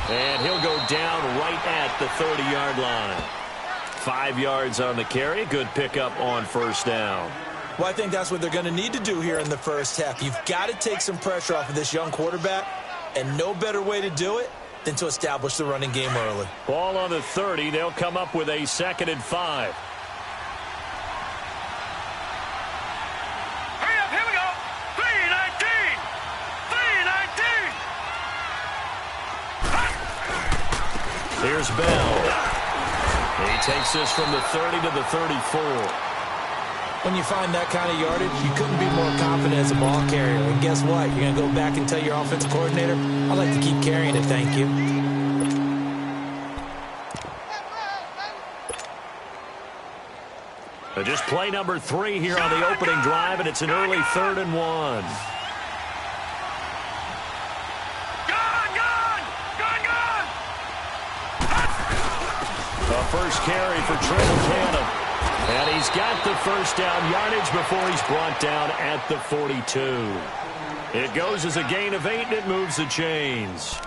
And he'll go down right at the 30-yard line. 5 yards on the carry. Good pickup on first down. Well, I think that's what they're going to need to do here in the first half. You've got to take some pressure off of this young quarterback, and no better way to do it than to establish the running game early. Ball on the 30. They'll come up with a 2nd and 5. Hurry up, here we go. 3-19. 3-19. Here's Bell. He takes this from the 30 to the 34. When you find that kind of yardage, you couldn't be more confident as a ball carrier. And guess what? You're going to go back and tell your offensive coordinator, I'd like to keep carrying it, thank you. Just play number 3 here on the opening drive, and it's an early 3rd and 1. First carry for Trevor Cannon. And he's got the first down yardage before he's brought down at the 42. It goes as a gain of 8, and it moves the chains.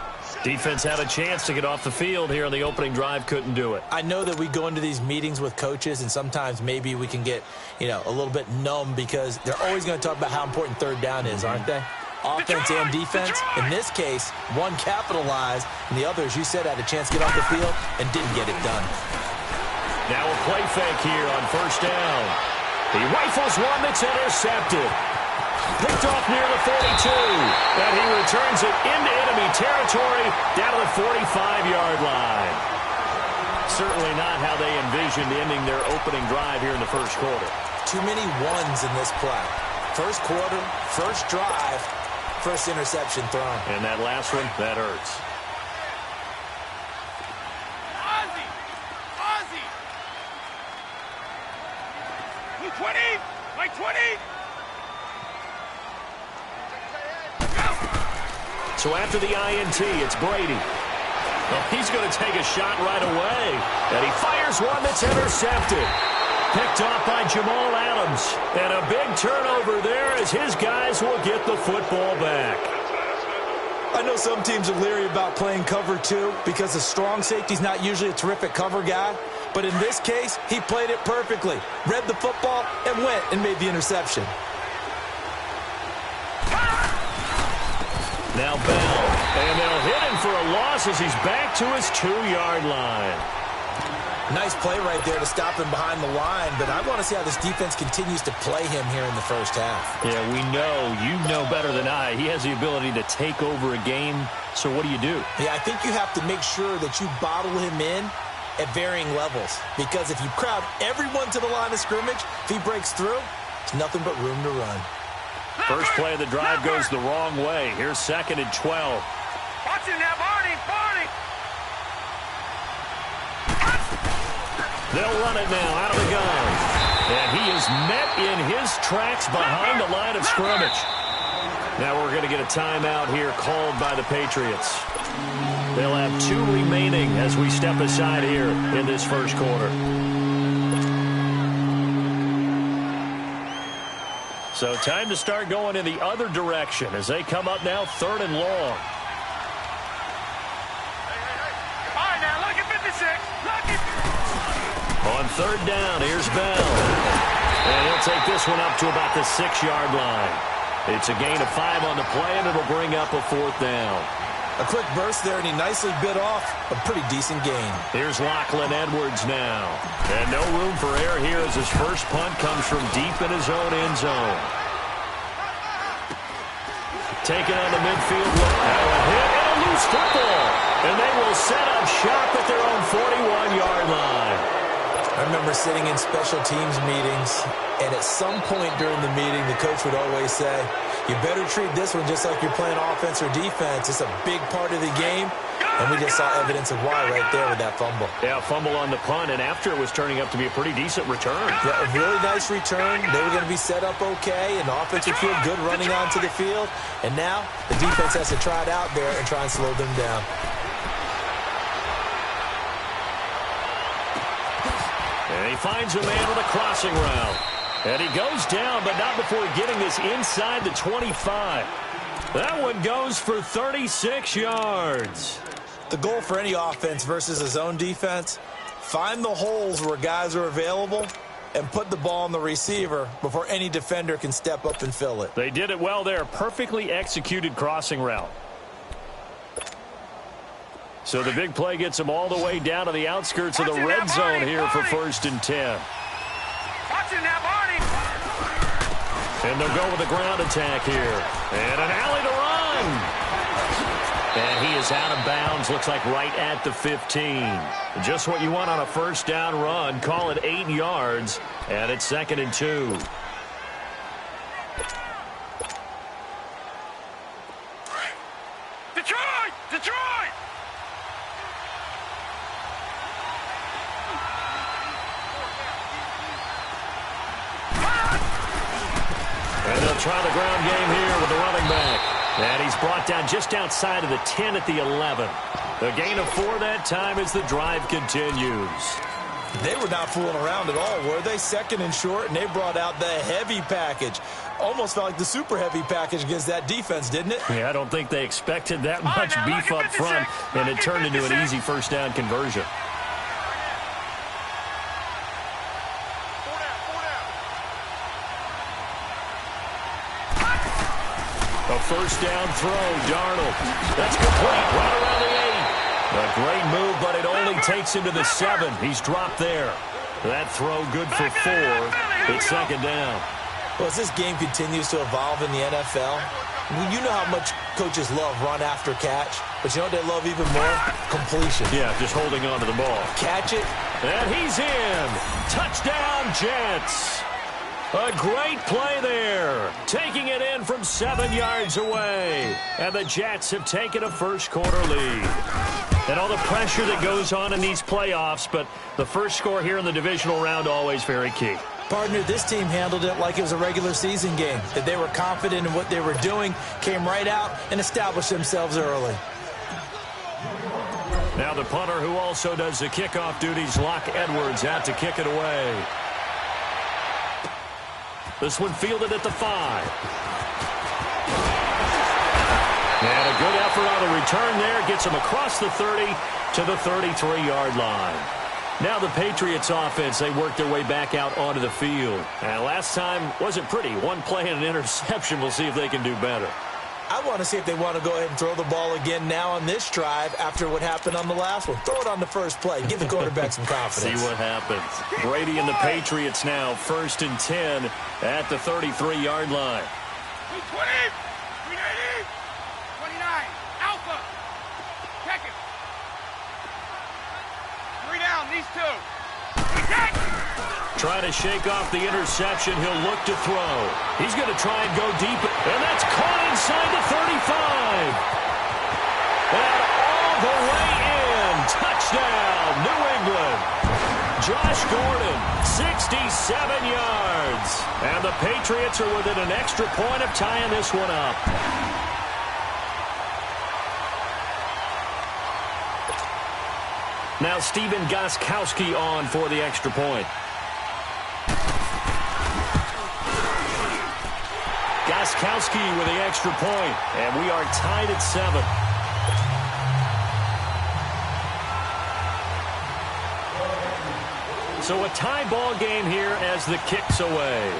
Defense had a chance to get off the field here on the opening drive, couldn't do it. I know that we go into these meetings with coaches, and sometimes maybe we can get, a little bit numb because they're always going to talk about how important third down is, aren't they? Offense and defense. In this case, one capitalized, and the other, as you said, had a chance to get off the field and didn't get it done. Now a play fake here on first down. He rifles one that's intercepted. Picked off near the 42. And he returns it into enemy territory down to the 45-yard line. Certainly not how they envisioned ending their opening drive here in the first quarter. Too many ones in this play. First quarter, first drive, first interception thrown. And that last one, that hurts. Ozzie! 20! Like 20! So after the INT, it's Brady. Well, he's going to take a shot right away. And he fires one that's intercepted. Picked off by Jamal Adams. And a big turnover there as his guys will get the football back. I know some teams are leery about playing cover 2 because the strong safety's not usually a terrific cover guy. But in this case, he played it perfectly. Read the football and went and made the interception. Now Bell. And they'll hit him for a loss as he's back to his 2-yard line. Nice play right there to stop him behind the line, but I want to see how this defense continues to play him here in the first half. Yeah, you know better than I. He has the ability to take over a game, so what do you do? Yeah, I think you have to make sure that you bottle him in at varying levels, because if you crowd everyone to the line of scrimmage, if he breaks through, it's nothing but room to run. First play of the drive goes the wrong way. Here's 2nd and 12. Watch him now, Barney! They'll run it now out of the gun. And he is met in his tracks behind the line of scrimmage. Now we're going to get a timeout here called by the Patriots. They'll have 2 remaining as we step aside here in this first quarter. So time to start going in the other direction as they come up now 3rd and long. All right, now, look at 56. Look at... On 3rd down, here's Bell. And he'll take this one up to about the 6-yard line. It's a gain of 5 on the play, and it'll bring up a 4th down. A quick burst there, and he nicely bit off a pretty decent gain. Here's Lachlan Edwards now. And no room for error here as his first punt comes from deep in his own end zone. Taken on the midfield. Now a hit and a loose football. And they will set up shop at their own 41-yard line. I remember sitting in special teams meetings, and at some point during the meeting, the coach would always say, you better treat this one just like you're playing offense or defense. It's a big part of the game, and we just saw evidence of why right there with that fumble. Yeah, fumble on the punt, and after it was turning up to be a pretty decent return. Yeah, a really nice return. They were going to be set up okay, and the offense would feel good running onto the field. And now the defense has to try it out there and try and slow them down. And he finds a man with a crossing route. And he goes down, but not before getting this inside the 25. That one goes for 36 yards. The goal for any offense versus a zone defense, find the holes where guys are available and put the ball on the receiver before any defender can step up and fill it. They did it well there. Perfectly executed crossing route. So the big play gets them all the way down to the outskirts of the red zone here for 1st and 10. Watching that, Barney. And they'll go with a ground attack here. And an alley to run. And he is out of bounds, looks like right at the 15. Just what you want on a 1st down run. Call it 8 yards, and it's 2nd and 2. Detroit! Detroit! And they'll try the ground game here with the running back. And he's brought down just outside of the 10 at the 11. The gain of 4 that time as the drive continues. They were not fooling around at all, were they? 2nd and short, and they brought out the heavy package. Almost felt like the super heavy package against that defense, didn't it? Yeah, I don't think they expected that much beef up front, and it turned into an easy 1st down conversion. A 1st down throw, Darnold. That's complete, right around the 8. A great move, but it only takes him to the 7. He's dropped there. That throw good for 4. It's 2nd down. Well, as this game continues to evolve in the NFL, you know how much coaches love run after catch, but you know what they love even more? Completion. Yeah, just holding on to the ball. Catch it. And he's in. Touchdown, Jets. A great play there. Taking it in from 7 yards away. And the Jets have taken a 1st quarter lead. And all the pressure that goes on in these playoffs, but the 1st score here in the divisional round always very key. Partner, this team handled it like it was a regular season game. That they were confident in what they were doing, came right out and established themselves early. Now the punter who also does the kickoff duties, Locke Edwards, out to kick it away. This one fielded at the 5. And a good effort on the return there. Gets him across the 30 to the 33-yard line. Now the Patriots offense, they work their way back out onto the field. And last time wasn't pretty. One play and an interception. We'll see if they can do better. I want to see if they want to go ahead and throw the ball again now on this drive after what happened on the last one. Throw it on the first play. Give the quarterback some confidence. See what happens. Brady and the Patriots now 1st and 10 at the 33-yard line. 220, 380, 29, Alpha. Check it. 3 down, these 2. Trying to shake off the interception. He'll look to throw. He's going to try and go deep. And that's caught inside the 35. And all the way in. Touchdown, New England. Josh Gordon, 67 yards. And the Patriots are within an extra point of tying this one up. Now Stephen Gostkowski on for the extra point. Gostkowski with the extra point, and we are tied at 7. So a tie ball game here as the kick's away.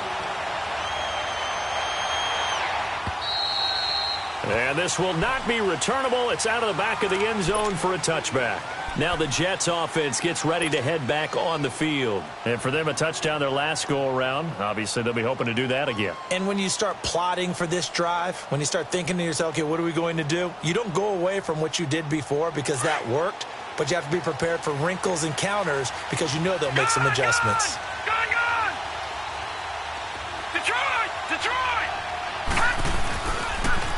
And this will not be returnable. It's out of the back of the end zone for a touchback. Now the Jets offense gets ready to head back on the field. And for them, a touchdown their last go-around. Obviously, they'll be hoping to do that again. And when you start plotting for this drive, when you start thinking to yourself, okay, what are we going to do? You don't go away from what you did before because that worked, but you have to be prepared for wrinkles and counters because you know they'll make some adjustments. Gone! Detroit! Detroit!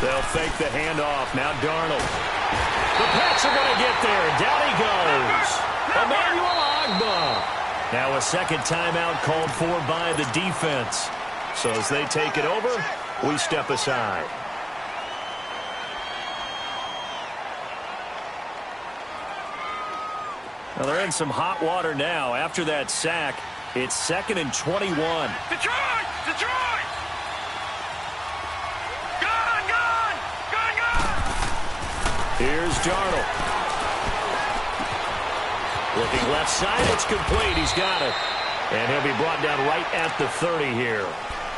They'll fake the handoff. Now Darnold. The Pats are going to get there. Down he goes. Emmanuel Ogbah. Now a second timeout called for by the defense. So as they take it over, we step aside. Now they're in some hot water now. After that sack, it's 2nd and 21. Detroit! Detroit! Gone! Here's Darnold. Looking left side, it's complete. He's got it. And he'll be brought down right at the 30 here.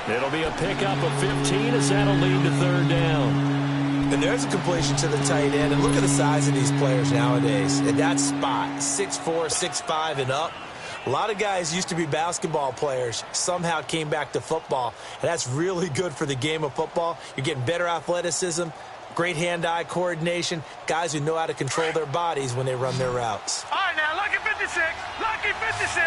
It'll be a pickup of 15 as that'll lead to third down. And there's a completion to the tight end. And look at the size of these players nowadays. At that spot, 6'4", 6'5", and up. A lot of guys used to be basketball players, somehow came back to football. And that's really good for the game of football. You're getting better athleticism, great hand-eye coordination, guys who know how to control their bodies when they run their routes. All right, now, lucky 56. Lucky 56.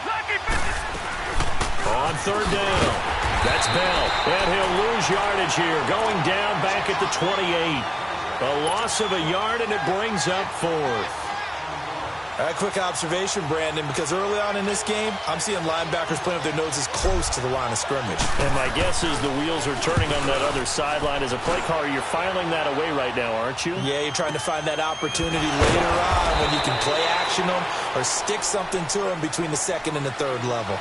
Lucky 56. On third down, that's Bell. And he'll lose yardage here, going down back at the 28. A loss of a yard, and it brings up fourth. A quick observation, Brandon, because early on in this game, I'm seeing linebackers playing with their noses close to the line of scrimmage. And my guess is the wheels are turning on that other sideline. As a play caller, you're filing that away right now, aren't you? Yeah, you're trying to find that opportunity later on when you can play action them or stick something to them between the second and the third level.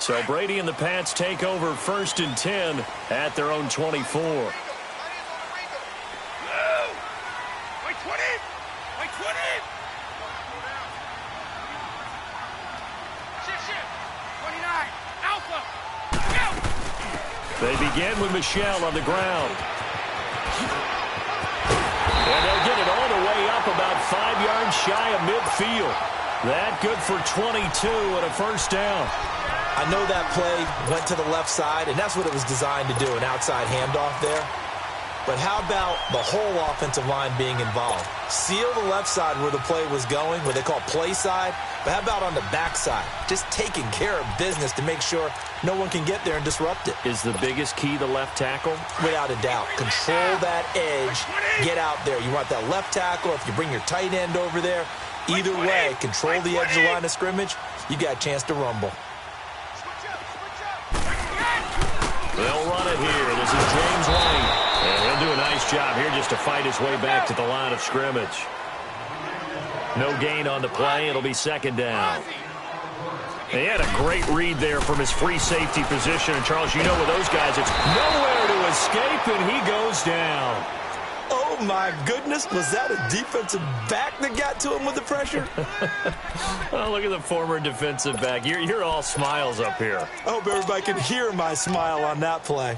So Brady and the Pats take over 1st and 10 at their own 24. Wait 20. Wait 20. 29. Alpha. Go. They begin with Michelle on the ground. And they'll get it all the way up about 5 yards shy of midfield. That good for 22 and a first down. I know that play went to the left side, and that's what it was designed to do, an outside handoff there. But how about the whole offensive line being involved? Seal the left side where the play was going, what they call play side, but how about on the back side? Just taking care of business to make sure no one can get there and disrupt it. Is the biggest key the left tackle? Without a doubt. Control that edge. Get out there. You want that left tackle. If you bring your tight end over there, either way, control the edge of the line of scrimmage, you got a chance to rumble. They'll run it here. This is James Wayne. And he'll do a nice job here just to fight his way back to the line of scrimmage. No gain on the play. It'll be second down. He had a great read there from his free safety position. And, Charles, you know with those guys, it's nowhere to escape, and he goes down. Oh, my goodness. Was that a defensive back that got to him with the pressure? Oh, look at the former defensive back. You're all smiles up here. I hope everybody can hear my smile on that play.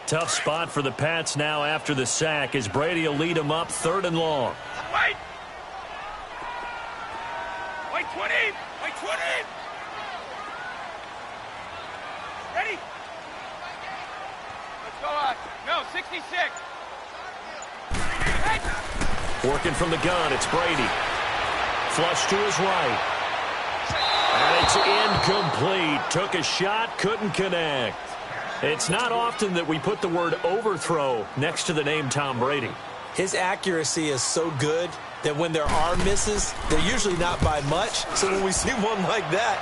Tough spot for the Pats now after the sack as Brady will lead them up 3rd and long. Wait. Wait 20. Wait 20. Ready? Let's go on. No, 66. Working from the gun, it's Brady. Flush to his right. And it's incomplete. Took a shot, couldn't connect. It's not often that we put the word overthrow next to the name Tom Brady. His accuracy is so good that when there are misses, they're usually not by much. So when we see one like that,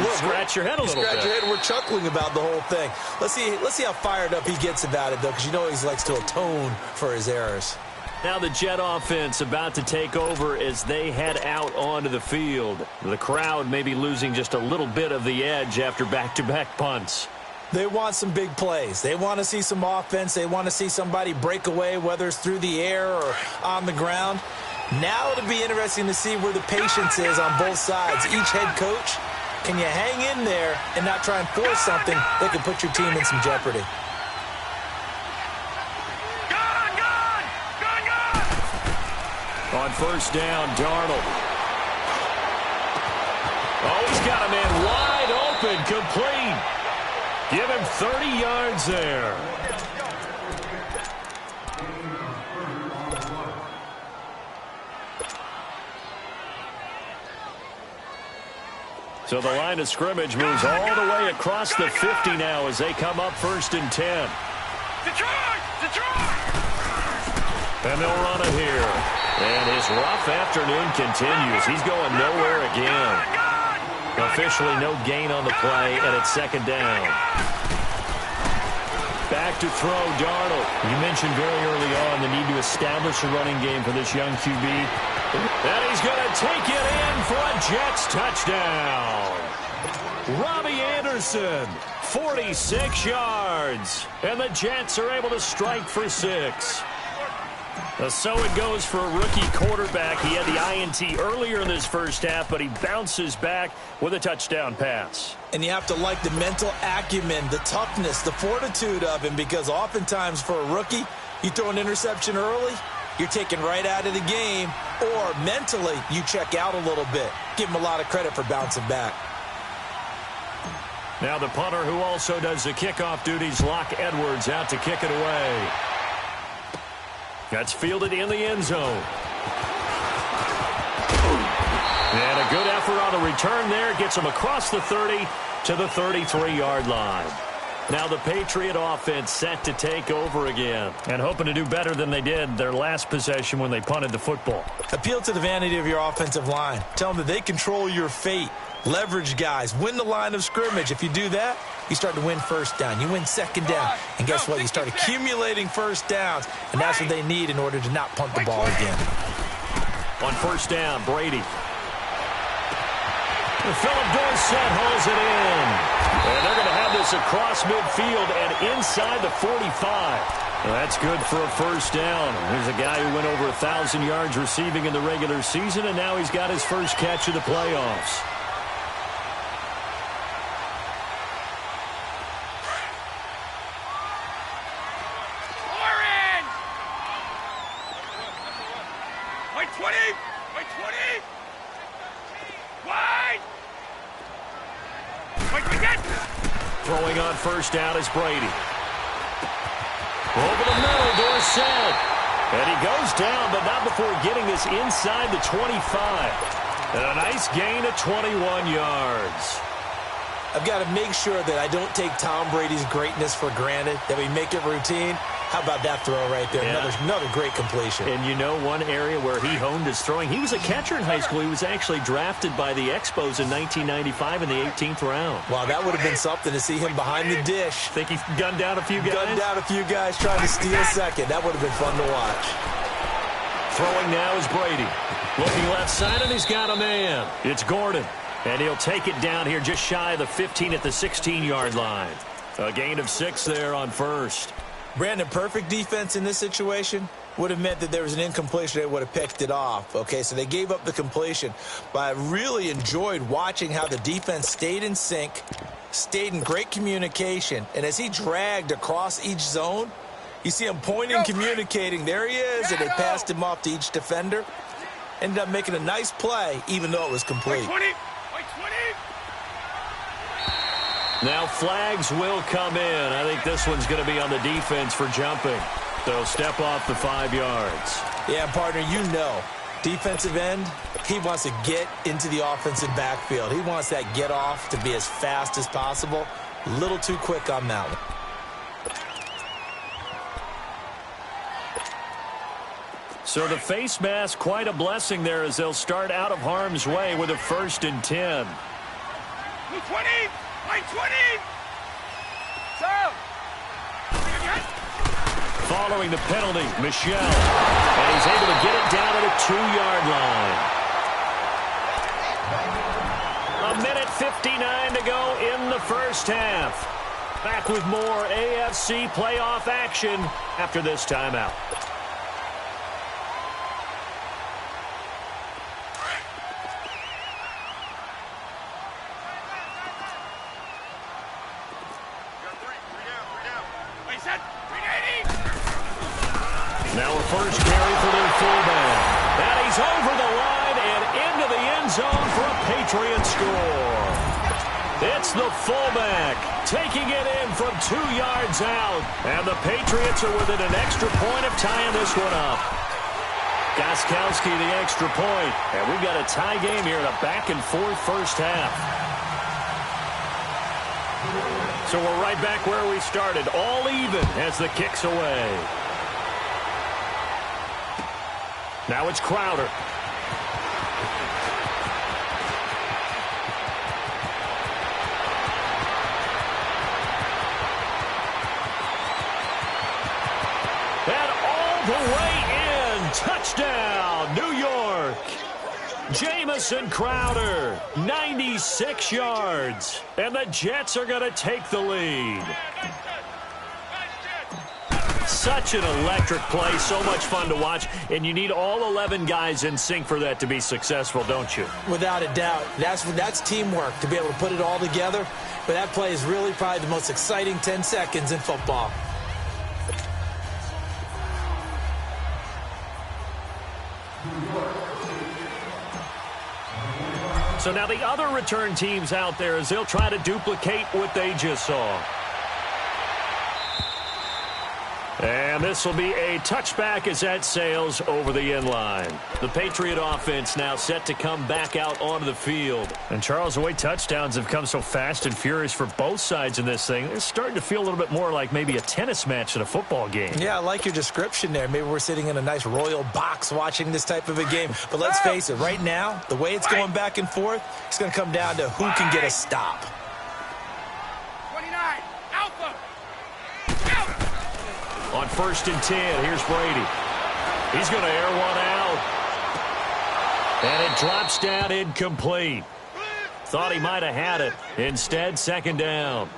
look, scratch your head a little bit. Scratch your head. We're chuckling about the whole thing. Let's see how fired up he gets about it, though, because you know he likes to atone for his errors. Now the Jet offense about to take over as they head out onto the field. The crowd may be losing just a little bit of the edge after back-to-back punts. They want some big plays. They want to see some offense. They want to see somebody break away, whether it's through the air or on the ground. Now it'll be interesting to see where the patience is on both sides. Each head coach, can you hang in there and not try and force something that could put your team in some jeopardy? On first down, Darnold. Oh, he's got a man wide open, complete. Give him 30 yards there. So the line of scrimmage moves all the way across the 50 now as they come up 1st and 10. Detroit! And they'll run it here. And his rough afternoon continues. He's going nowhere again. Officially no gain on the play, and it's second down. Back to throw, Darnold. You mentioned very early on the need to establish a running game for this young QB. And he's going to take it in for a Jets touchdown. Robbie Anderson, 46 yards. And the Jets are able to strike for 6. So it goes for a rookie quarterback. He had the INT earlier in this first half, but he bounces back with a touchdown pass. And you have to like the mental acumen, the toughness, the fortitude of him, because oftentimes for a rookie, you throw an interception early, you're taken right out of the game, or mentally you check out a little bit. Give him a lot of credit for bouncing back. Now the punter who also does the kickoff duties, Locke Edwards, out to kick it away. That's fielded in the end zone. And a good effort on the return there. Gets him across the 30 to the 33-yard line. Now the Patriot offense set to take over again. And hoping to do better than they did their last possession when they punted the football. Appeal to the vanity of your offensive line. Tell them that they control your fate. Leverage guys. Win the line of scrimmage. If you do that, you start to win first down. You win second down. And guess what? You start accumulating first downs. And that's what they need in order to not punt the ball again. On first down, Brady. Philip Dorsett hauls it in. And they're going to have this across midfield and inside the 45. Well, that's good for a first down. Here's a guy who went over 1,000 yards receiving in the regular season, and now he's got his first catch of the playoffs. Throwing on first down is Brady. Over the middle, Dorsett. And he goes down, but not before getting this inside the 25. And a nice gain of 21 yards. I've got to make sure that I don't take Tom Brady's greatness for granted, that we make it routine. How about that throw right there? Yeah. Another great completion. And you know one area where he honed his throwing? He was a catcher in high school. He was actually drafted by the Expos in 1995 in the 18th round. Wow, that would have been something to see him behind the dish. Think he gunned down a few guys? Gunned down a few guys trying to steal second. That would have been fun to watch. Throwing now is Brady. Looking left side, and he's got a man. It's Gordon. And he'll take it down here just shy of the 15 at the 16-yard line. A gain of 6 there on first. Brandon, perfect defense in this situation would have meant that there was an incompletion. They would have picked it off. Okay, so they gave up the completion. But I really enjoyed watching how the defense stayed in sync, stayed in great communication. And as he dragged across each zone, you see him pointing, communicating. There he is, and they passed him off to each defender. Ended up making a nice play, even though it was complete. Now flags will come in. I think this one's going to be on the defense for jumping. So step off the 5 yards. Yeah, partner, you know, defensive end, he wants to get into the offensive backfield. He wants that get off to be as fast as possible. A little too quick on that one. So the face mask, quite a blessing there as they'll start out of harm's way with a 1st and 10. 20! 20! So! Following the penalty, Michel. And he's able to get it down at a 2-yard line. 1:59 to go in the first half. Back with more AFC playoff action after this timeout. Now a first carry for their fullback. And he's over the line and into the end zone for a Patriot score. It's the fullback taking it in from 2 yards out. And the Patriots are within an extra point of tying this one up. Gostkowski the extra point. And we've got a tie game here in a back-and-forth first half. So we're right back where we started. All even as the kick's away. Now it's Crowder. the way in. Touchdown, New York. Jamison Crowder, 96 yards. And the Jets are going to take the lead. Such an electric play, so much fun to watch, and you need all 11 guys in sync for that to be successful, don't you? Without a doubt. That's teamwork, to be able to put it all together. But that play is really probably the most exciting 10 seconds in football. So now the other return teams out there as they'll try to duplicate what they just saw. And this will be a touchback as that sails over the end line. The Patriot offense now set to come back out onto the field. And Charles, the way touchdowns have come so fast and furious for both sides in this thing, it's starting to feel a little bit more like maybe a tennis match than a football game. Yeah, I like your description there. Maybe we're sitting in a nice royal box watching this type of a game. But let's face it, right now, the way it's going back and forth, it's going to come down to who can get a stop. 29, Alpha. On 1st and 10, here's Brady. He's going to air one out. And it drops down incomplete. Thought he might have had it. Instead, 2nd down.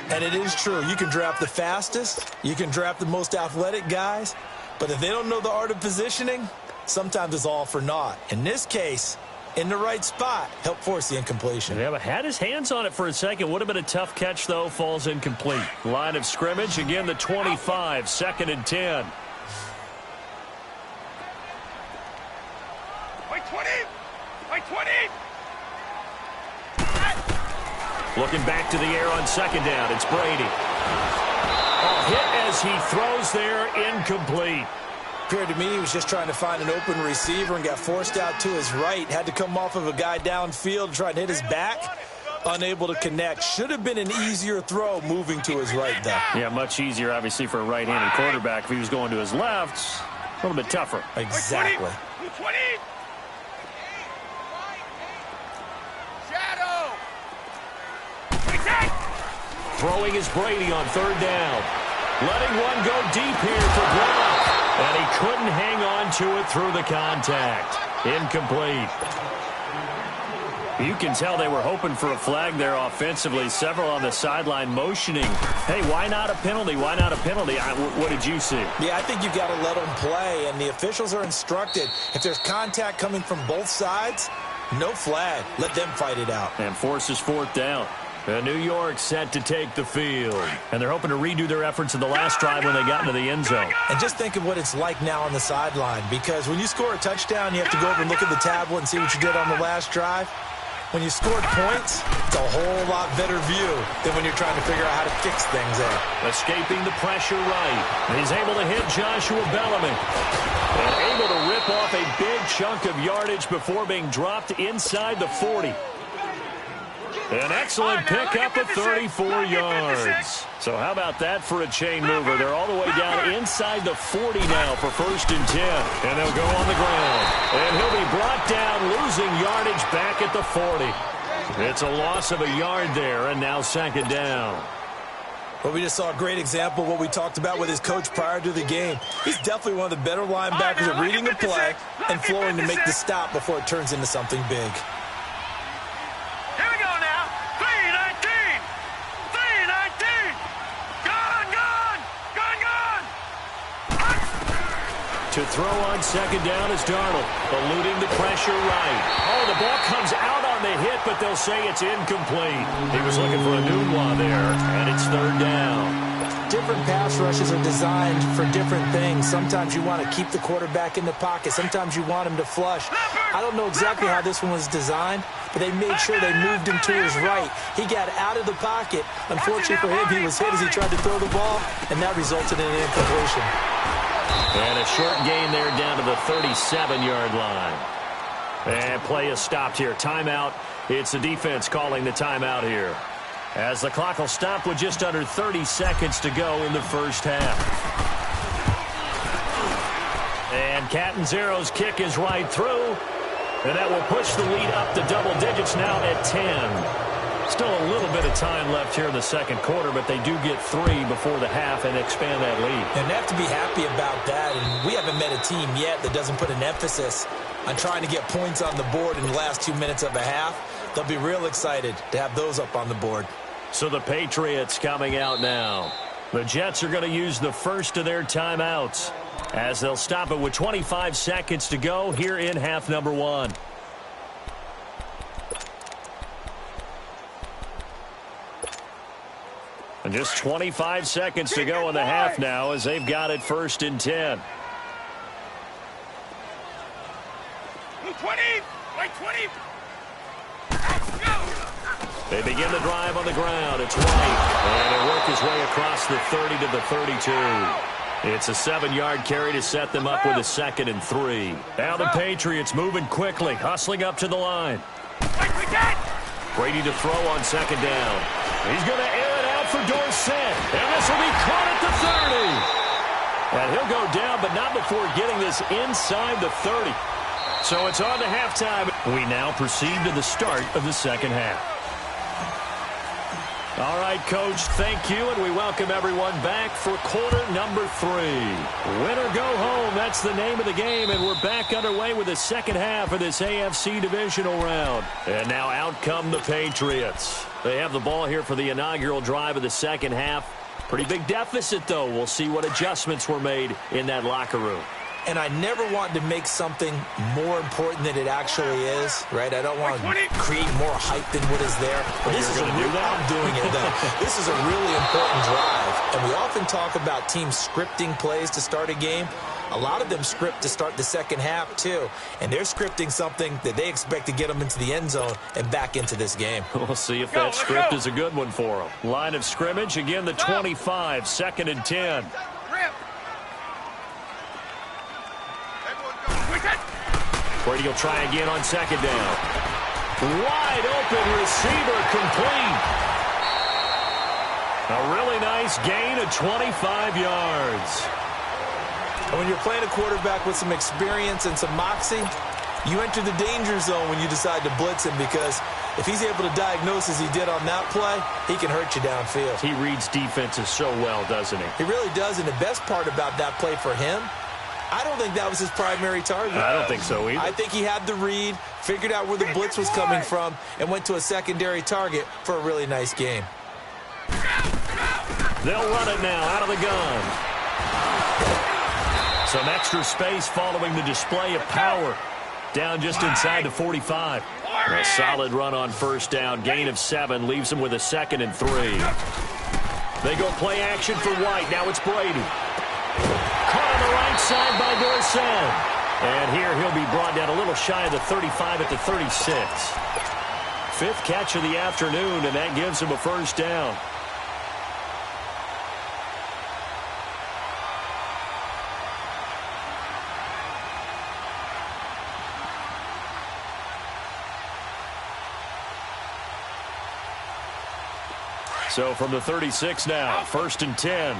And it is true. You can draft the fastest. You can draft the most athletic guys. But if they don't know the art of positioning, sometimes it's all for naught. In this case, in the right spot, help force the incompletion. Yeah, but had his hands on it for a second. Would have been a tough catch, though. Falls incomplete. Line of scrimmage, again, the 25, 2nd and 10. Wait, 20. Wait, 20. Looking back to the air on 2nd down. It's Brady. A hit as he throws there, incomplete. Appeared to me he was just trying to find an open receiver and got forced out to his right. Had to come off of a guy downfield, try to hit his back. Unable to connect. Should have been an easier throw moving to his right, though. Yeah, much easier, obviously, for a right-handed quarterback. If he was going to his left, a little bit tougher. Exactly. 20. Shadow. Throwing is Brady on 3rd down. Letting one go deep here for Brock. And he couldn't hang on to it through the contact. Incomplete. You can tell they were hoping for a flag there offensively. Several on the sideline motioning. Hey, why not a penalty? Why not a penalty? What did you see? Yeah, I think you've got to let them play. And the officials are instructed, if there's contact coming from both sides, no flag. Let them fight it out. And forces 4th down. And New York set to take the field. And they're hoping to redo their efforts in the last drive when they got into the end zone. And just think of what it's like now on the sideline. Because when you score a touchdown, you have to go over and look at the tablet and see what you did on the last drive. When you scored points, it's a whole lot better view than when you're trying to figure out how to fix things there. Escaping the pressure right. He's able to hit Joshua Bellamy. And able to rip off a big chunk of yardage before being dropped inside the 40. An excellent pickup of 34 yards. So how about that for a chain mover? They're all the way down inside the 40 now for 1st and 10. And they'll go on the ground. And he'll be brought down, losing yardage back at the 40. It's a loss of a yard there, and now 2nd down. Well, we just saw a great example of what we talked about with his coach prior to the game. He's definitely one of the better linebackers at reading the play and flowing to make the stop before it turns into something big. To throw on 2nd down is Darnold, eluding the pressure right. Oh, the ball comes out on the hit, but they'll say it's incomplete. He was looking for a Nunwa there, and it's 3rd down. Different pass rushes are designed for different things. Sometimes you want to keep the quarterback in the pocket. Sometimes you want him to flush. I don't know exactly how this one was designed, but they made sure they moved him to his right. He got out of the pocket. Unfortunately for him, he was hit as he tried to throw the ball, and that resulted in an incompletion. And a short gain there down to the 37-yard line. And play is stopped here. Timeout. It's the defense calling the timeout here, as the clock will stop with just under 30 seconds to go in the first half. And Catanzaro's kick is right through. And that will push the lead up to double digits now at 10. Still a little bit of time left here in the second quarter, but they do get 3 before the half and expand that lead. And they have to be happy about that. And we haven't met a team yet that doesn't put an emphasis on trying to get points on the board in the last 2 minutes of a half. They'll be real excited to have those up on the board. So the Patriots coming out now. The Jets are going to use the first of their timeouts as they'll stop it with 25 seconds to go here in half number 1. And just 25 seconds to go in the half now as they've got it 1st and 10. 20, like 20. They begin the drive on the ground. It's White. And he'll work his way across the 30 to the 32. It's a 7-yard carry to set them up with a 2nd and 3. Now the Patriots moving quickly, hustling up to the line. Brady to throw on 2nd down. He's going to air it out for Dorsett. And this will be caught at the 30. And he'll go down, but not before getting this inside the 30. So it's on to halftime. We now proceed to the start of the second half. All right, Coach, thank you, and we welcome everyone back for quarter number 3. Win or go home, that's the name of the game, and we're back underway with the second half of this AFC divisional round. And now out come the Patriots. They have the ball here for the inaugural drive of the second half. Pretty big deficit, though. We'll see what adjustments were made in that locker room. And I never want to make something more important than it actually is, right? I don't want to create more hype than what is there. But this is I'm doing it, though. This is a really important drive. And we often talk about teams scripting plays to start a game. A lot of them script to start the second half, too. And they're scripting something that they expect to get them into the end zone and back into this game. We'll see if that script is a good one for them. Line of scrimmage, again, the 25, 2nd and 10. Brady will try again on 2nd down. Wide open receiver complete. A really nice gain of 25 yards. And when you're playing a quarterback with some experience and some moxie, you enter the danger zone when you decide to blitz him, because if he's able to diagnose as he did on that play, he can hurt you downfield. He reads defenses so well, doesn't he? He really does, and the best part about that play for him, I don't think that was his primary target. I don't think so either. I think he had the read, figured out where the blitz was coming from, and went to a secondary target for a really nice game. They'll run it now out of the gun. Some extra space following the display of power. Down just inside the 45. A solid run on 1st down. Gain of 7 leaves them with a 2nd and 3. They go play action for White. Now it's Brady. Caught on the right side by Dorsett. And here he'll be brought down a little shy of the 35 at the 36. 5th catch of the afternoon, and that gives him a 1st down. So from the 36 now, 1st and 10.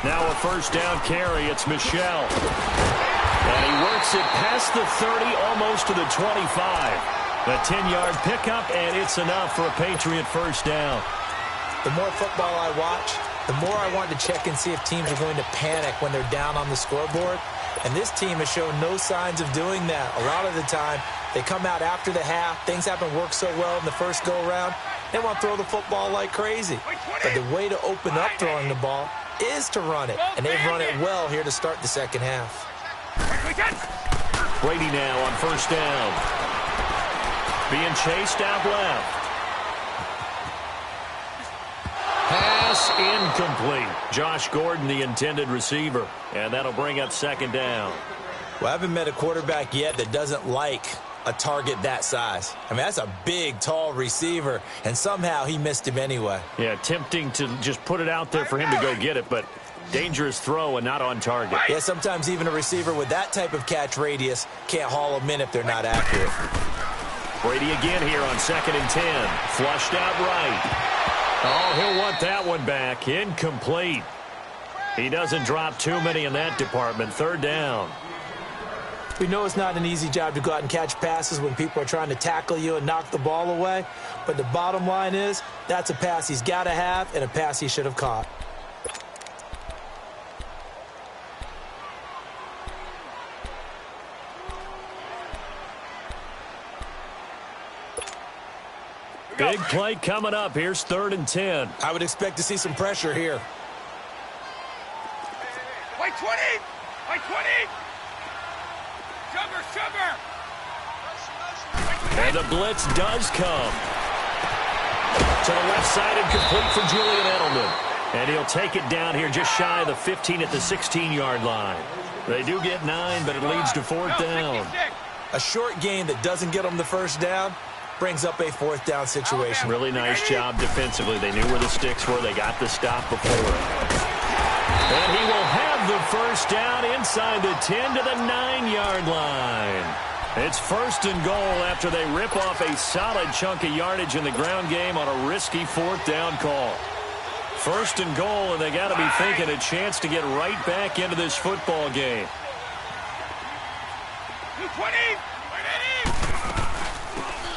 Now a 1st down carry. It's Michel. And he works it past the 30, almost to the 25. A 10-yard pickup, and it's enough for a Patriot 1st down. The more football I watch, the more I want to check and see if teams are going to panic when they're down on the scoreboard. And this team has shown no signs of doing that. A lot of the time, they come out after the half. Things haven't worked so well in the first go-around. They want to throw the football like crazy. But the way to open up throwing the ball is to run it. And they've run it well here to start the second half. Brady now on 1st down. Being chased out left. Pass incomplete. Josh Gordon, the intended receiver. And that'll bring up 2nd down. Well, I haven't met a quarterback yet that doesn't like a target that size. I mean, that's a big, tall receiver, and somehow he missed him anyway. Yeah, tempting to just put it out there for him to go get it, but dangerous throw and not on target. Yeah, sometimes even a receiver with that type of catch radius can't haul them in if they're not accurate. Brady again here on 2nd and 10. Flushed out right. Oh, he'll want that one back. Incomplete. He doesn't drop too many in that department. 3rd down. We know it's not an easy job to go out and catch passes when people are trying to tackle you and knock the ball away. But the bottom line is, that's a pass he's got to have and a pass he should have caught. Big play coming up. Here's 3rd and 10. I would expect to see some pressure here. White 20! White 20! Sugar! And the blitz does come. To the left side and complete for Julian Edelman. And he'll take it down here just shy of the 15 at the 16-yard line. They do get 9, but it leads to 4th down. A short gain that doesn't get them the first down brings up a 4th down situation. Really nice job defensively. They knew where the sticks were. They got the stop before. And he will have the first down inside the 10 to the 9-yard line. It's 1st and goal after they rip off a solid chunk of yardage in the ground game on a risky 4th down call. 1st and goal, and they got to be thinking a chance to get right back into this football game. 20!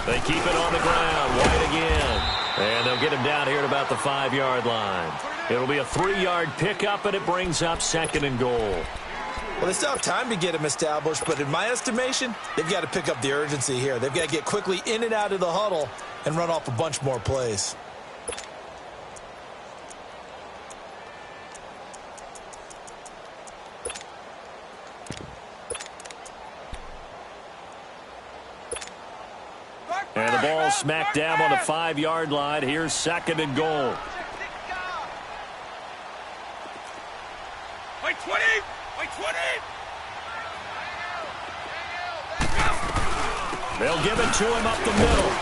They keep it on the ground. White again. And they'll get him down here at about the 5-yard line. It'll be a 3-yard pickup, and it brings up 2nd and goal. Well, they still have time to get him established, but in my estimation, they've got to pick up the urgency here. They've got to get quickly in and out of the huddle and run off a bunch more plays. And the ball smack dab on the 5-yard line. Here's 2nd and goal. White 20! White 20! They'll give it to him up the middle.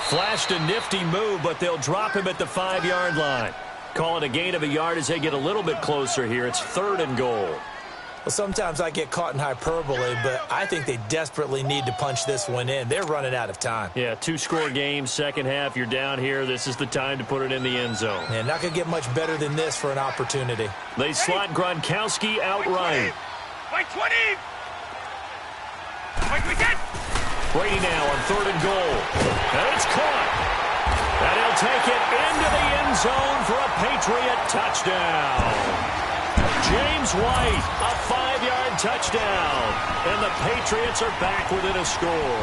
Flashed a nifty move, but they'll drop him at the 5-yard line. Call it a gain of a yard as they get a little bit closer here. It's 3rd and goal. Well, sometimes I get caught in hyperbole, but I think they desperately need to punch this one in. They're running out of time. Yeah, 2-score game, second half. You're down here. This is the time to put it in the end zone. Yeah, not going to get much better than this for an opportunity. They slot Gronkowski outright. White 20! White wicket! Brady now on 3rd and goal. And it's caught. And he'll take it into the end zone for a Patriot touchdown. James White, a 5-yard touchdown. And the Patriots are back within a score.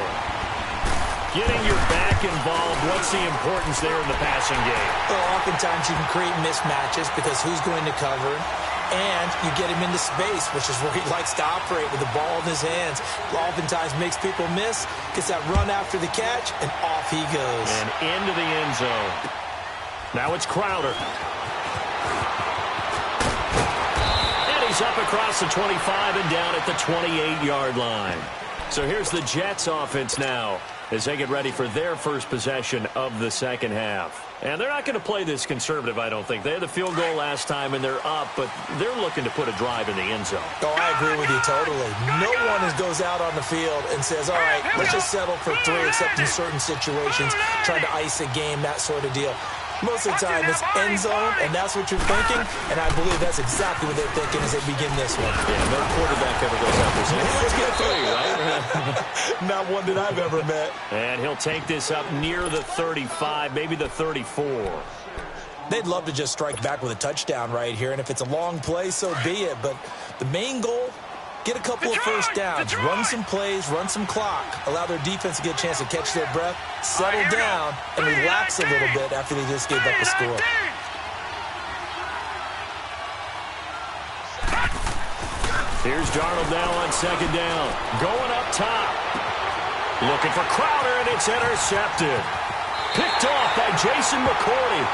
Getting your back involved, what's the importance there in the passing game? Well, oftentimes you can create mismatches because who's going to cover him? And you get him into space, which is where he likes to operate with the ball in his hands. Oftentimes makes people miss, gets that run after the catch, and off he goes. And into the end zone. Now it's Crowder. He's up across the 25 and down at the 28-yard line. So here's the Jets offense now as they get ready for their first possession of the second half. And they're not going to play this conservative, I don't think. They had the field goal last time, and they're up, but they're looking to put a drive in the end zone. Oh, I agree with you totally. No one goes out on the field and says, all right, let's just settle for 3, except in certain situations, trying to ice a game, that sort of deal. Most of the time, it's end zone, and that's what you're thinking, and I believe that's exactly what they're thinking as they begin this one. Yeah, no quarterback ever goes out there saying, let's get 3, right? Not one that I've ever met. And he'll take this up near the 35, maybe the 34. They'd love to just strike back with a touchdown right here, and if it's a long play, so be it. But the main goal, get a couple of first downs, run some plays, run some clock, allow their defense to get a chance to catch their breath, settle down, and relax a little bit after they just gave up a score. Here's Darnold now on 2nd down. Going up top. Looking for Crowder, and it's intercepted. Picked off by Jason McCourty.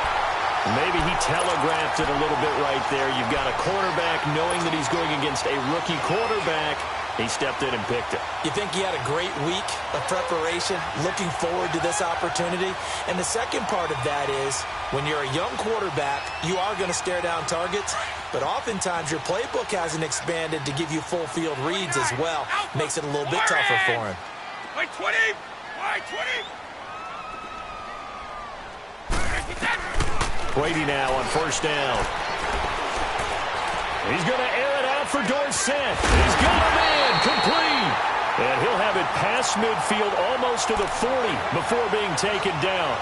Maybe he telegraphed it a little bit right there. You've got a quarterback knowing that he's going against a rookie quarterback. He stepped in and picked it. You think he had a great week of preparation, looking forward to this opportunity? And the second part of that is, when you're a young quarterback, you are going to stare down targets, but oftentimes your playbook hasn't expanded to give you full field reads as well. Makes it a little bit tougher for him. White 20! White 20! Brady now on 1st down. He's going to air it out out for Dorsett. He's got him in. Complete. And he'll have it past midfield almost to the 40 before being taken down.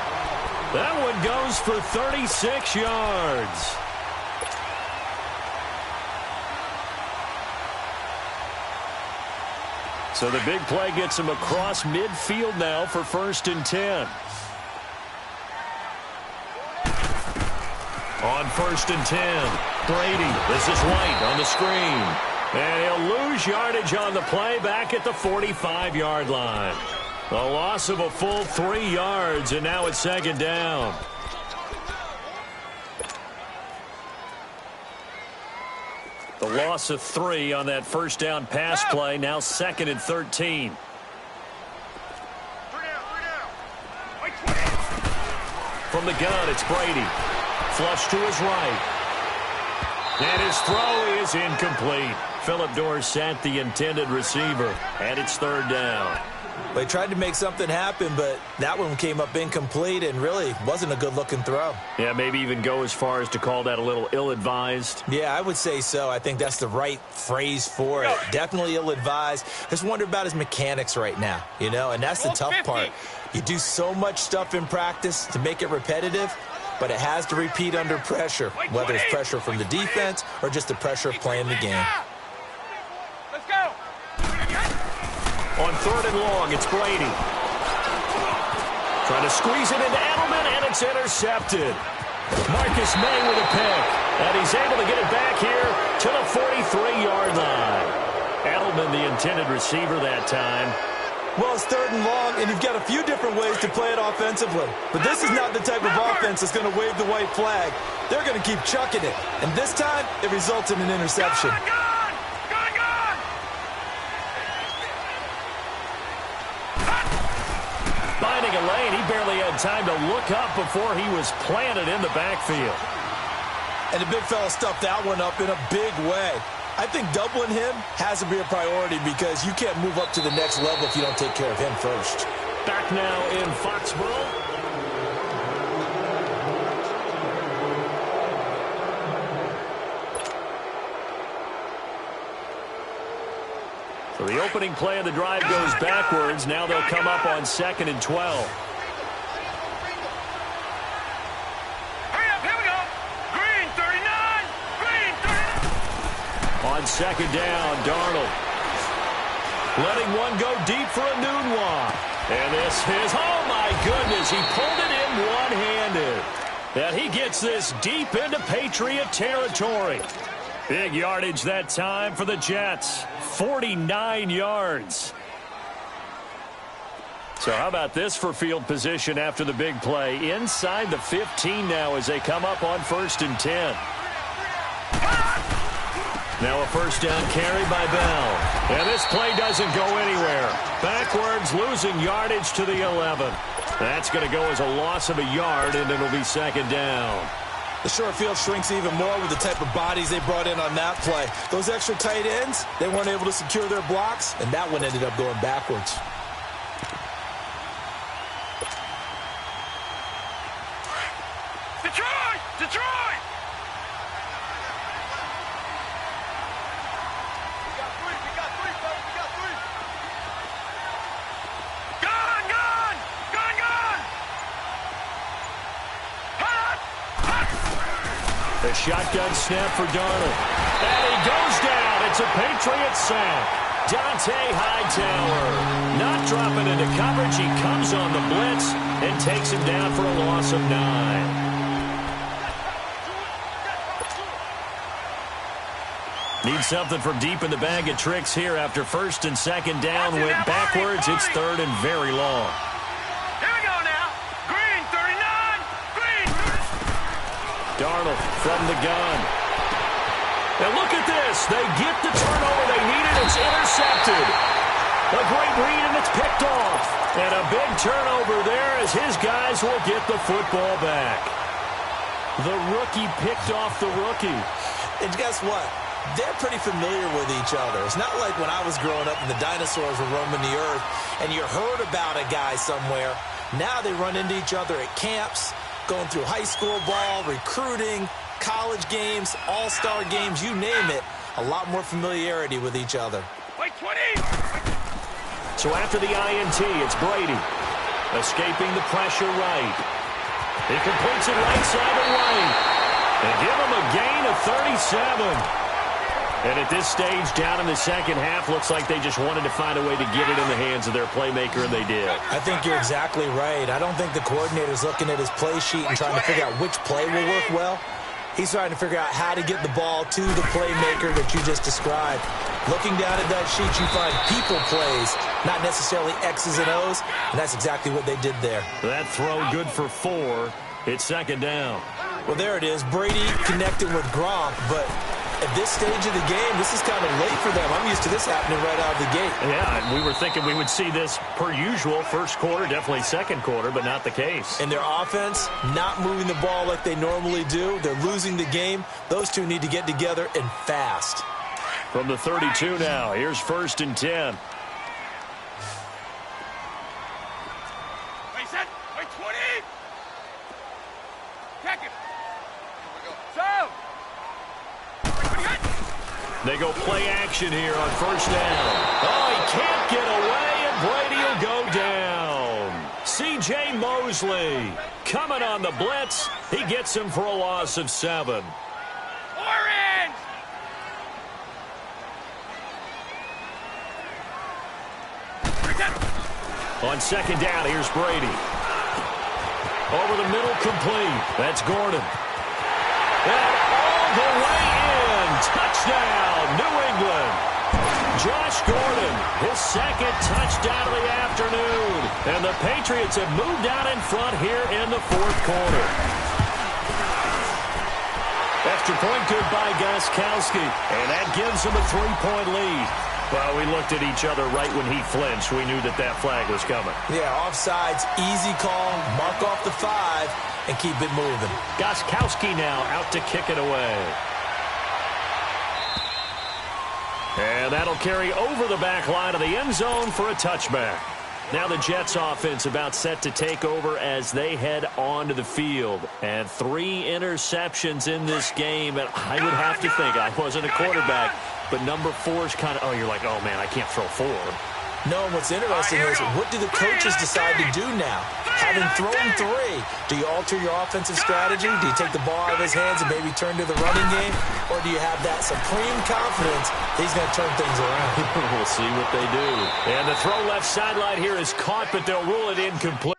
That one goes for 36 yards. So the big play gets him across midfield now for 1st and 10. On 1st and 10, Brady. This is White on the screen. And he'll lose yardage on the play back at the 45-yard line. A loss of a full 3 yards, and now it's 2nd down. The loss of 3 on that 1st down pass play, now 2nd and 13. From the gun, it's Brady. Flush to his right. And his throw is incomplete. Philip Dorsett, the intended receiver, and it's 3rd down. They tried to make something happen, but that one came up incomplete and really wasn't a good-looking throw. Yeah, maybe even go as far as to call that a little ill-advised. Yeah, I would say so. I think that's the right phrase for it. Definitely ill-advised. Just wonder about his mechanics right now, you know, and that's the tough part. You do so much stuff in practice to make it repetitive, but it has to repeat under pressure, whether it's pressure from the defense or just the pressure of playing the game. Let's go. On 3rd and long, it's Brady. Trying to squeeze it into Edelman, and it's intercepted. Marcus May with a pick, and he's able to get it back here to the 43-yard line. Edelman, the intended receiver that time. Well, it's 3rd and long, and you've got a few different ways to play it offensively. But this is not the type of offense that's going to wave the white flag. They're going to keep chucking it. And this time, it results in an interception. Finding a lane, he barely had time to look up before he was planted in the backfield. And the big fella stuffed that one up in a big way. I think doubling him has to be a priority because you can't move up to the next level if you don't take care of him first. Back now in Foxborough. So the opening play of the drive goes backwards. Now they'll come up on 2nd and 12. Hurry up, here we go. Green 39. Green 39. On 2nd down, Darnold. Letting one go deep for a noon walk. And this is, oh my goodness, he pulled it in one-handed. And he gets this deep into Patriot territory. Big yardage that time for the Jets. 49 yards. So how about this for field position after the big play? Inside the 15 now as they come up on 1st and 10. Now a 1st down carry by Bell. And this play doesn't go anywhere. Backwards, losing yardage to the 11. That's going to go as a loss of a yard, and it'll be 2nd down. The short field shrinks even more with the type of bodies they brought in on that play. Those extra tight ends, they weren't able to secure their blocks, and that one ended up going backwards. Detroit! Detroit! We got three, folks. We got three. Gun! Gun! Gun! Gun! Hot! Hot! The shotgun snap for Darnold. And he goes down. It's a Patriot sack. Dante Hightower not dropping into coverage. He comes on the blitz and takes him down for a loss of 9. Need something from deep in the bag of tricks here after 1st and 2nd down. Went backwards. It's 3rd and very long. Here we go now. Green 39. Green. Darnold from the gun. And look at this. They get the turnover they needed. It's intercepted. A great read, and it's picked off. And a big turnover there as his guys will get the football back. The rookie picked off the rookie. And guess what? They're pretty familiar with each other. It's not like when I was growing up and the dinosaurs were roaming the earth and you heard about a guy somewhere. Now they run into each other at camps, going through high school ball, recruiting, college games, all-star games, you name it. a lot more familiarity with each other. Wait, 20! So after the INT, it's Brady. Escaping the pressure right. He completes it right side to right. They give him a gain of 37. And at this stage, down in the second half, looks like they just wanted to find a way to get it in the hands of their playmaker, and they did. I think you're exactly right. I don't think the coordinator's looking at his play sheet and trying to figure out which play will work well. He's trying to figure out how to get the ball to the playmaker that you just described. Looking down at that sheet, you find people plays, not necessarily X's and O's, and that's exactly what they did there. That throw good for 4. It's second down. Well, there it is. Brady connecting with Gronk, but at this stage of the game, this is kind of late for them. I'm used to this happening right out of the gate. Yeah, and we were thinking we would see this per usual first quarter, definitely second quarter, but not the case. And their offense not moving the ball like they normally do. They're losing the game. Those two need to get together and fast. From the 32 now, here's 1st and 10. Wait, set! Wait, 20! Check it! So! They go play action here on 1st down. Oh, he can't get away, and Brady will go down. C.J. Mosley coming on the blitz. He gets him for a loss of 7. Orange! On 2nd down, here's Brady. Over the middle, complete. That's Gordon. And all the way in. Touchdown, New England. Josh Gordon, his 2nd touchdown of the afternoon. And the Patriots have moved out in front here in the 4th quarter. Extra point good by Gostkowski. And that gives him a 3-point lead. Well, we looked at each other right when he flinched. We knew that that flag was coming. Yeah, offsides, easy call, mark off the 5, and keep it moving. Gostkowski now out to kick it away. And that'll carry over the back line of the end zone for a touchback. Now the Jets offense about set to take over as they head onto the field. And 3 interceptions in this game. And I would have to think, I wasn't a quarterback, but number 4 is kind of, oh, you're like, oh, man, I can't throw 4. No, and what's interesting is what do the coaches decide to do now? Having thrown 3, do you alter your offensive strategy? Do you take the ball out of his hands and maybe turn to the running game? Or do you have that supreme confidence he's going to turn things around? We'll see what they do. And the throw left sideline here is caught, but they'll rule it incomplete.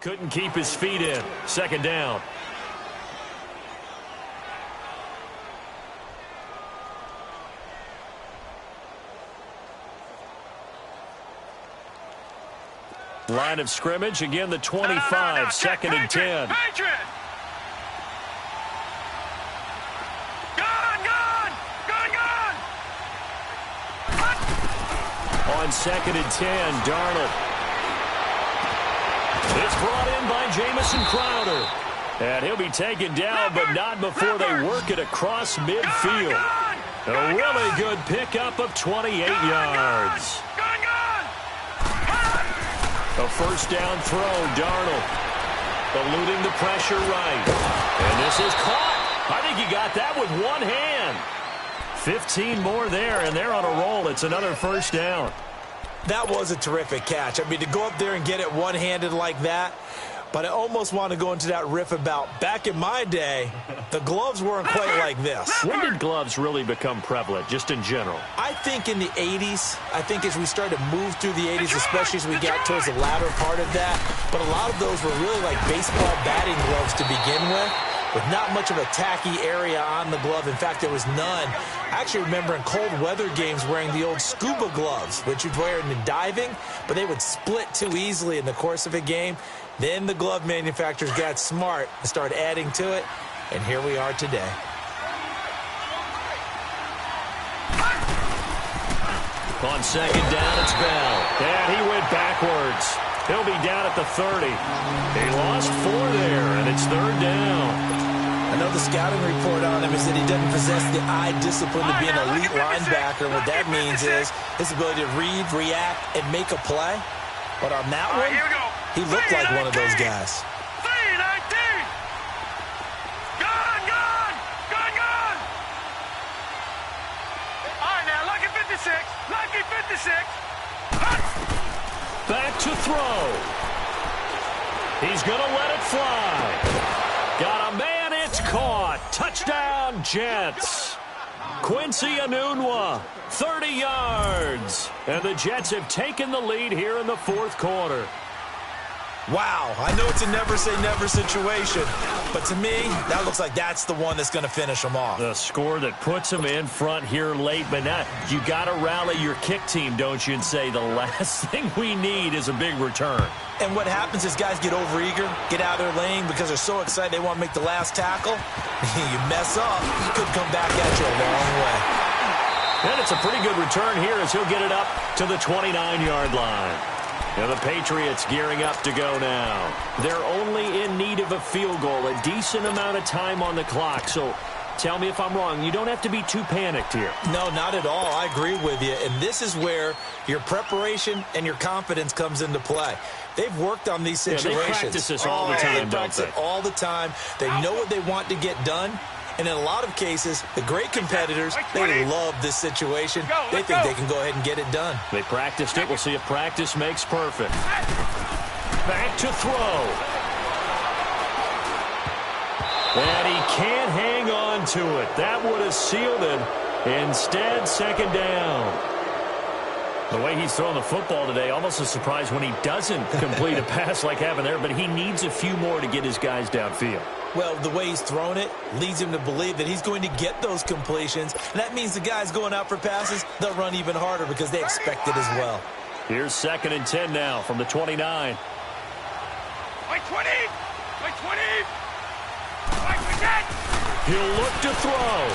Couldn't keep his feet in. 2nd down. Line of scrimmage, again the 25, 2nd and 10. Patriot! Gone! On 2nd and 10, Darnold. It's brought in by Jamison Crowder. And he'll be taken down, but not before they work it across midfield. A really good pickup of 28 yards. A 1st down throw, Darnold. Eluding the pressure right. And this is caught. I think he got that with one hand. 15 more there, and they're on a roll. It's another 1st down. That was a terrific catch. I mean, to go up there and get it one-handed like that, but I almost want to go into that riff about back in my day, the gloves weren't quite like this. When did gloves really become prevalent, just in general? I think in the 80s. I think as we started to move through the 80s, especially as we got towards the latter part of that. But a lot of those were really like baseball batting gloves to begin with not much of a tacky area on the glove. In fact, there was none. I actually remember in cold weather games wearing the old scuba gloves, which you'd wear in diving, but they would split too easily in the course of a game. Then the glove manufacturers got smart and started adding to it, and here we are today. On 2nd down, it's Bell. And he went backwards. He'll be down at the 30. He lost 4 there, and it's 3rd down. I know the scouting report on him is that he doesn't possess the eye discipline to be an elite linebacker. What that means is his ability to read, react, and make a play. But on that one, he looked like one of those guys. 3-19. Got throw. He's going to let it fly. Got a man, it's caught. Touchdown, Jets. Quincy Enunwa, 30 yards. And the Jets have taken the lead here in the fourth quarter. Wow, I know it's a never-say-never situation, but to me, that looks like that's the one that's going to finish them off. The score that puts them in front here late, but now you got to rally your kick team, don't you, and say the last thing we need is a big return. And what happens is guys get overeager, get out of their lane because they're so excited they want to make the last tackle. You mess up, it could come back at you a long way. And it's a pretty good return here as he'll get it up to the 29-yard line. And the Patriots gearing up to go now. They're only in need of a field goal, a decent amount of time on the clock. So tell me if I'm wrong. You don't have to be too panicked here. No, not at all. I agree with you. And this is where your preparation and your confidence comes into play. They've worked on these situations. Yeah, they practice this all the time, they practice it all the time. They know what they want to get done. And in a lot of cases, the great competitors, they love this situation. They think they can go ahead and get it done. They practiced it. We'll see if practice makes perfect. Back to throw. And he can't hang on to it. That would have sealed it. Instead, second down. The way he's throwing the football today, almost a surprise when he doesn't complete a pass like having there, but he needs a few more to get his guys downfield. Well, the way he's thrown it leads him to believe that he's going to get those completions. And that means the guys going out for passes, they'll run even harder because they expect it as well. Here's 2nd and 10 now from the 29. Like 20! Like 20! Like 10! He'll look to throw.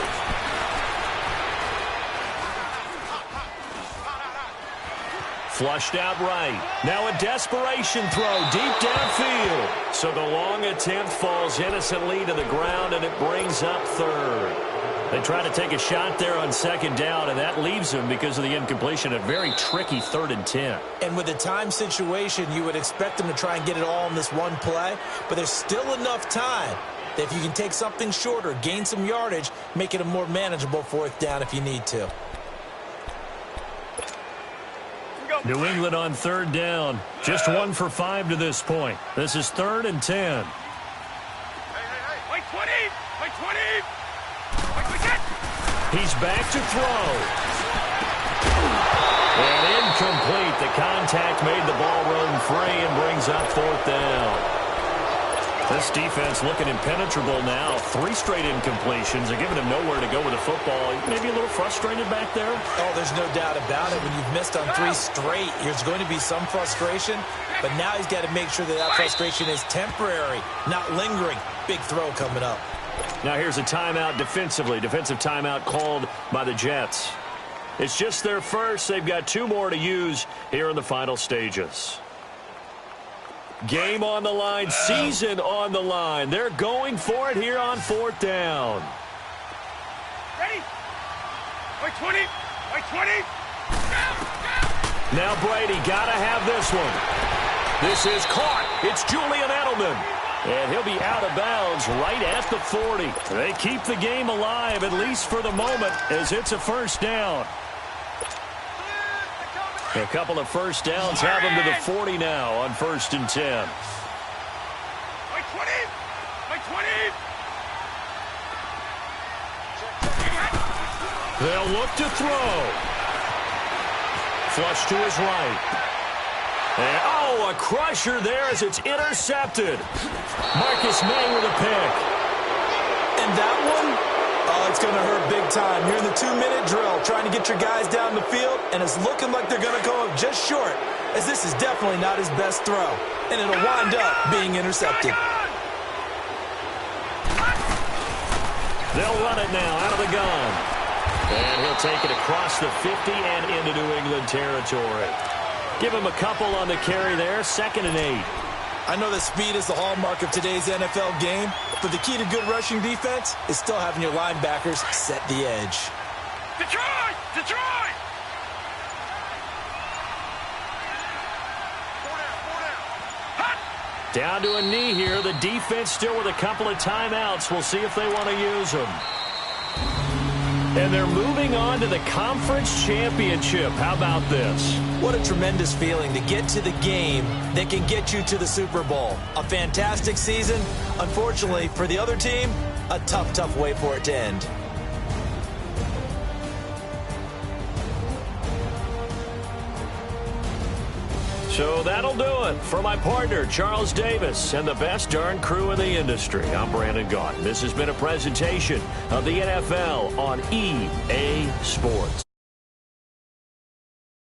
Flushed out right. Now a desperation throw deep downfield. So the long attempt falls innocently to the ground, and it brings up 3rd. They try to take a shot there on 2nd down, and that leaves them because of the incompletion. A very tricky 3rd and 10. And with the time situation, you would expect them to try and get it all in this one play, but there's still enough time that if you can take something shorter, gain some yardage, make it a more manageable 4th down if you need to. New England on 3rd down. Just 1 for 5 to this point. This is 3rd and 10. Like 20! Like 20! Like 10! He's back to throw. And incomplete. The contact made the ball roam free and brings up 4th down. This defense looking impenetrable now. 3 straight incompletions. They're giving him nowhere to go with the football. Maybe a little frustrated back there. Oh, there's no doubt about it. When you've missed on 3 straight, there's going to be some frustration. But now he's got to make sure that that frustration is temporary, not lingering. Big throw coming up. Now here's a timeout defensively. Defensive timeout called by the Jets. It's just their first. They've got 2 more to use here in the final stages. Game on the line, season on the line. They're going for it here on 4th down. Ready? Like 20! Like 20! Now Brady got to have this one. This is caught. It's Julian Edelman. And he'll be out of bounds right at the 40. They keep the game alive, at least for the moment, as it's a 1st down. A couple of 1st downs have them to the 40 now on 1st and 10. Like 20! Like 20! They'll look to throw. Flush to his right. And, oh, a crusher there as it's intercepted. Marcus May with a pick. And that one, oh, it's going to hurt big time. You're in the 2-minute drill trying to get your guys down the field, and it's looking like they're going to go up just short, as this is definitely not his best throw. And it'll wind up being intercepted. They'll run it now out of the gun. And he'll take it across the 50 and into New England territory. Give him a couple on the carry there, 2nd and 8. I know that speed is the hallmark of today's NFL game, but the key to good rushing defense is still having your linebackers set the edge. Detroit! Detroit! Down to a knee here. The defense still with a couple of timeouts. We'll see if they want to use them. And they're moving on to the conference championship. How about this? What a tremendous feeling to get to the game that can get you to the Super Bowl. A fantastic season. Unfortunately, for the other team, a tough, tough way for it to end. So that'll do it for my partner, Charles Davis, and the best darn crew in the industry. I'm Brandon Gaudin. This has been a presentation of the NFL on EA Sports.